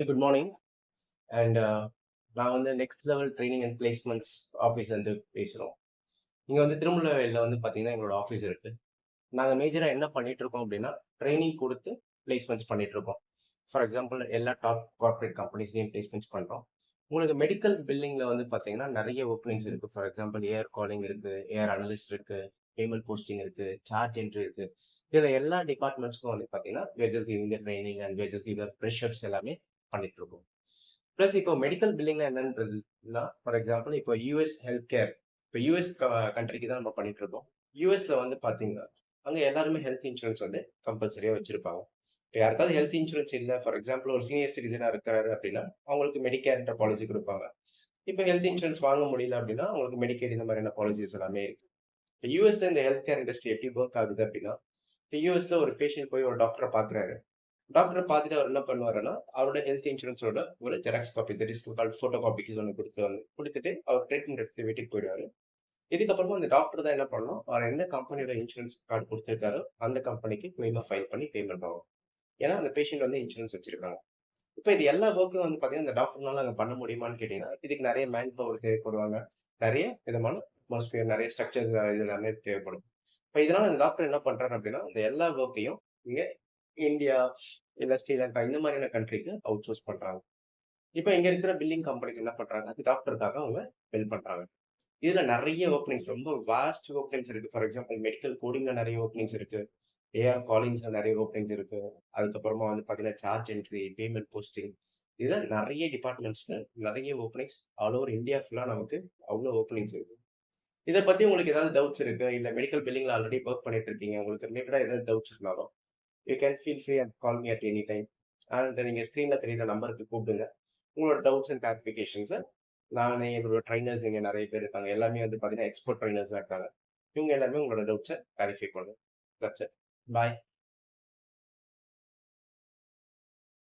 Good morning and நான் வந்து next level training and placements office வந்து பேசுகிறோம். இங்கே வந்து திருமலையில் வந்து பார்த்தீங்கன்னா எங்களோட ஆஃபீஸ் இருக்குது. நாங்கள் மேஜராக என்ன பண்ணிட்டு இருக்கோம் அப்படின்னா ட்ரைனிங் கொடுத்து பிளேஸ்மெண்ட்ஸ் பண்ணிட்டு இருக்கோம். ஃபார் எக்ஸாம்பிள் எல்லா டாப் கார்பரேட் கம்பெனிஸ்லையும் பிளேஸ்மெண்ட்ஸ் பண்ணுறோம். உங்களுக்கு மெடிக்கல் பில்டிங்கில் வந்து பார்த்தீங்கன்னா நிறைய ஓப்பனிங்ஸ் இருக்குது. ஃபார் எக்ஸாம்பிள் ஏர் காலிங் இருக்குது, ஏர் அனலிஸ்ட் இருக்குது, பேமெண்ட் போஸ்டிங் இருக்குது, சார்ஜ் என்ட்ரி இருக்குது. இதில் எல்லா டிபார்ட்மெண்ட்ஸ்க்கும் வந்து பார்த்தீங்கன்னா wages giving training and wages give pressures எல்லாமே பண்ணிட்டு இருக்கோம். ப்ளஸ் இப்போ மெடிக்கல் பில்லிங்னா என்னன்றதுனா ஃபார் எக்ஸாம்பிள் இப்போ யூஎஸ் ஹெல்த் கேர், இப்போ யூஎஸ் கண்ட்ரிக்கு தான் நம்ம பண்ணிட்டு இருக்கோம். யூஎஸ்ல வந்து பார்த்தீங்கன்னா அங்கே எல்லாருமே ஹெல்த் இன்சூரன்ஸ் வந்து கம்பல்சரியாக வச்சிருப்பாங்க. இப்போ யாருக்காவது ஹெல்த் இன்சூரன்ஸ் இல்லை, ஃபார் எக்ஸாம்பிள் ஒரு சீனியர் சிட்டிசனாக இருக்கிறாரு அப்படின்னா அவங்களுக்கு மெடிக்கேர்ன்ற பாலிசி கொடுப்பாங்க. இப்போ ஹெல்த் இன்சூரன்ஸ் வாங்க முடியல அப்படின்னா அவங்களுக்கு மெடிக்கேட் இந்த மாதிரியான பாலிசிஸ் எல்லாமே இருக்கு. இப்போ யூஎஸ்ல இந்த ஹெல்த் கேர் இண்டஸ்ட்ரி எப்படி ஒர்க் ஆகுது அப்படின்னா, இப்போ யூஎஸ்ல ஒரு பேஷண்ட் போய் ஒரு டாக்டரை பார்க்குறாரு. டாக்டர் பார்த்துட்டு அவர் என்ன பண்ணுவாருன்னா, அவரோட ஹெல்த் இன்சூரன்ஸோட ஒரு xerox copy, that is called photo copies ஒன்று கொடுத்துட்டு அவர் ட்ரீட்மெண்ட் எடுத்து வீட்டுக்கு போயிடுவாரு. இதுக்கப்புறமா அந்த டாக்டர் தான் என்ன பண்ணணும், அவர் எந்த கம்பெனியோட இன்சூரன்ஸ் கார்டு கொடுத்துருக்காரோ அந்த கம்பெனிக்கு கிளைமா ஃபைல் பண்ணி பேமெண்ட் ஆகும். ஏன்னா அந்த பேஷண்ட் வந்து இன்சூரன்ஸ் வச்சிருக்காங்க. இப்போ இது எல்லா ஒர்க்கும் வந்து பார்த்தீங்கன்னா இந்த டாக்டர்னால அங்கே பண்ண முடியுமான்னு கேட்டீங்கன்னா, இதுக்கு நிறைய மேன் பவர் தேவைப்படுவாங்க. நிறைய விதமான அட்மாஸ்பியர், நிறைய ஸ்ட்ரக்சர்ஸ் இது எல்லாமே தேவைப்படும். இப்போ இதனால இந்த டாக்டர் என்ன பண்றாரு அப்படின்னா, இந்த எல்லா ஒர்க்கையும் இங்க இந்தியா இல்ல ஸ்ரீலங்கா இந்த மாதிரியான கண்ட்ரிக்கு அவுட் சோர்ஸ் பண்றாங்க. இப்போ இங்க இருக்கிற பில்லிங் கம்பெனிஸ் என்ன பண்றாங்க, அது டாக்டருக்காக அவங்க பில் பண்றாங்க. இதுல நிறைய ஓப்பனிங்ஸ், ரொம்ப வாஸ்ட் ஓப்பனிங்ஸ் இருக்கு. ஃபார் எக்ஸாம்பிள் மெடிக்கல் கோடிங்ல நிறைய ஓப்பனிங்ஸ் இருக்கு. ஏஆர் காலிங்ஸ்ல நிறைய ஓப்பனிங்ஸ் இருக்கு. அதுக்கப்புறமா வந்து பாத்தீங்கன்னா சார்ஜ் என்ட்ரி, பேமெண்ட் போஸ்டிங், இதுல நிறைய டிபார்ட்மெண்ட்ஸ்ல நிறைய ஓப்பனிங்ஸ் ஆல் ஓவர் இந்தியா ஃபுல்லா நமக்கு அவ்வளோ ஓப்பனிங்ஸ் இருக்கு. இதை பத்தி உங்களுக்கு ஏதாவது டவுட்ஸ் இருக்கு, இல்ல மெடிக்கல் பில்லிங்ல ஆல்ரெடி ஒர்க் பண்ணிட்டு இருக்கீங்க, உங்களுக்கு ரிலேட்டடா ஏதாவது டவுட்ஸ் இருந்தாலும் you can feel free and call me at any time. And நீங்க ஸ்க்ரீன்ல தெரியுற நம்பருக்கு கூப்பிடுங்க. உங்களோட டவுட்ஸ் அண்ட் கிளாரிஃபிகேஷன்ஸை நானே, எங்களோட ட்ரைனர்ஸ் இங்கே நிறைய பேர் இருக்காங்க, எல்லாமே வந்து பார்த்தீங்கன்னா எக்ஸ்பர்ட் ட்ரைனர்ஸாக இருக்காங்க. இவங்க எல்லாமே உங்களோட டவுட்ஸை கிளாரிஃபை பண்ணுங்க. That's it. பாய்.